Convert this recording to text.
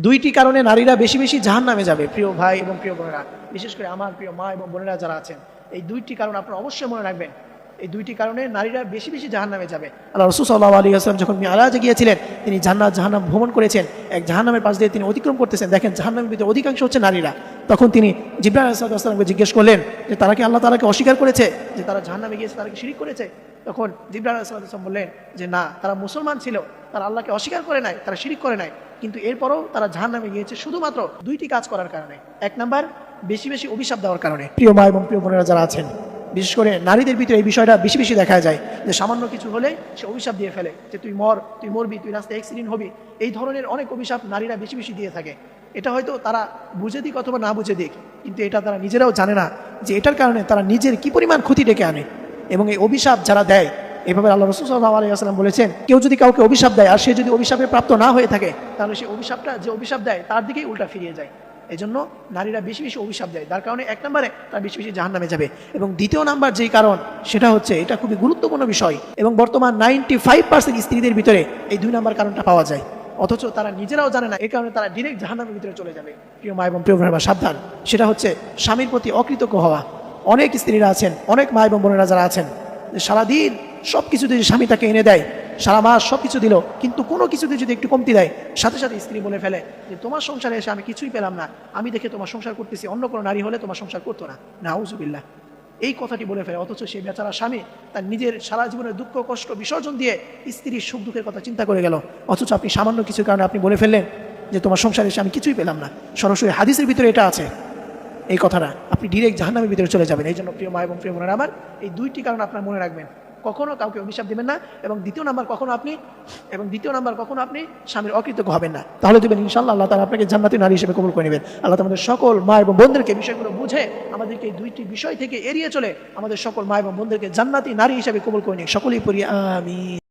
দুইটি কারণে নারীরা বেশি বেশি জাহান্নামে যাবে। প্রিয় ভাই এবং প্রিয় বোনেরা, বিশেষ করে আমার প্রিয় মা এবং বোনেরা যারা আছেন, এই দুইটি কারণ আপনারা অবশ্যই মনে রাখবেন। এই দুইটি কারণে নারীরা বেশি বেশি জাহান্নামে যাবে। আল্লাহ রাসূল সাল্লাল্লাহু আলাইহি ওয়াসাল্লাম যখন মিরাজে গিয়েছিলেন, তিনি জান্নাত জাহান্নাম ভ্রমণ করেছেন। এক জাহান্নামের পাশ দিয়ে তিনি অতিক্রম করতেছেন, দেখেন জাহান্নামের ভিতরে অধিকাংশ হচ্ছে নারীরা। তখন তিনি জিবরাইল আলাইহিস সালামকে জিজ্ঞেস করলেন যে তারা কি আল্লাহ তাআলাকে অস্বীকার করেছে, যে তারা জাহান্নামে গিয়েছে, তারা কি শিরক করেছে? তখন জিবরাইল আলাইহিস সালাম বললেন যে না, তারা মুসলমান ছিল, তারা আল্লাহকে অস্বীকার করে নাই, তারা শিরক করে নাই, কিন্তু এরপরও তারা জাহান্নামে গিয়েছে শুধুমাত্র দুইটি কাজ করার কারণে। এক নাম্বার, বেশি বেশি অভিশাপ দেওয়ার কারণে। প্রিয় মা এবং প্রিয় বোনেরা যারা আছেন, বিশেষ করে নারীদের ভিতরে এই বিষয়টা বেশি বেশি দেখা যায় যে সামান্য কিছু হলে সে অভিশাপ দিয়ে ফেলে যে তুই মর, তুই মরবি, তুই রাস্তায় অ্যাক্সিডেন্ট হবি। এই ধরনের অনেক অভিশাপ নারীরা বেশি বেশি দিয়ে থাকে। এটা হয়তো তারা বুঝে দিক অথবা না বুঝে দিক, কিন্তু এটা তারা নিজেরাও জানে না যে এটার কারণে তারা নিজের কি পরিমাণ ক্ষতি ডেকে আনে। এবং এই অভিশাপ যারা দেয়, এভাবে আল্লাহ রাসূল সাল্লাল্লাহু আলাইহি ওয়াসাল্লাম বলেছেন, কেউ যদি কাউকে অভিশাপ দেয় আর সে যদি অভিশাপে প্রাপ্ত না হয়ে থাকে, তাহলে সে অভিশাপটা, যে অভিশাপ দেয় তার দিকেই উল্টা ফিরিয়ে যায়। এই জন্য নারীরা বেশি বেশি অভিশাপ দেয়, যার কারণে এক নম্বরে তারা বেশি বেশি জাহান্নামে যাবে। এবং দ্বিতীয় নাম্বার যেই কারণ, সেটা হচ্ছে, এটা খুবই গুরুত্বপূর্ণ বিষয়, এবং বর্তমান 95% স্ত্রীদের ভিতরে এই দুই নাম্বার কারণটা পাওয়া যায়, অথচ তারা নিজেরাও জানে না। এই কারণে তারা ডিরেক্ট জাহান্নামের ভিতরে চলে যাবে। প্রিয় মা এবং প্রিয় বোনেরা, সাবধান। সেটা হচ্ছে স্বামীর প্রতি অকৃতজ্ঞ হওয়া। অনেক স্ত্রীরা আছেন, অনেক মা এবং বোনেরা যারা আছেন, সারাদিন সব কিছুতে স্বামী তাকে এনে দেয়, সারা মাস সব কিছু দিল, কিন্তু কোনো কিছুতে যদি একটু কমতি দেয়, সাথে সাথে স্ত্রী বলে ফেলে যে তোমার সংসারে এসে আমি কিছুই পেলাম না, আমি দেখে তোমার সংসার করতেছি, অন্য কোনো নারী হলে তোমার সংসার করতো না। নাউজুবিল্লাহ, এই কথাটি বলে ফেলে। অথচ সেই বেচারা স্বামী তার নিজের সারা জীবনের দুঃখ কষ্ট বিসর্জন দিয়ে স্ত্রীর সুখ দুঃখের কথা চিন্তা করে গেল, অথচ আপনি সামান্য কিছুর কারণে আপনি বলে ফেললেন যে তোমার সংসারে এসে আমি কিছুই পেলাম না। সরাসরি হাদিসের ভিতরে এটা আছে, এই কথাটা, আপনি ডিরেক্ট জাহান্নামের ভিতরে চলে যাবেন। এই জন্য প্রিয় মা এবং প্রিয় বোনেরা আমার, এই দুইটি কারণ আপনার মনে রাখবেন। কখনো কাউকে অভিশাপ দেবেন না, এবং দ্বিতীয় নাম্বার কখনো আপনি স্বামীর অকৃতজ্ঞ হবেন না। তাহলে দেবেন ইনশাআল্লাহ আল্লাহ তাআলা আপনাকে জান্নাতি নারী হিসেবে কবুল করে নেবেন। আল্লাহ আমাদের সকল মা এবং বোনদেরকে বিষয়গুলো বুঝে আমাদেরকে এই দুইটি বিষয় থেকে এড়িয়ে চলে আমাদের সকল মা এবং বোনদেরকে জান্নাতি নারী হিসেবে কবুল করে নিন। সকলেই পড়ি আমিন।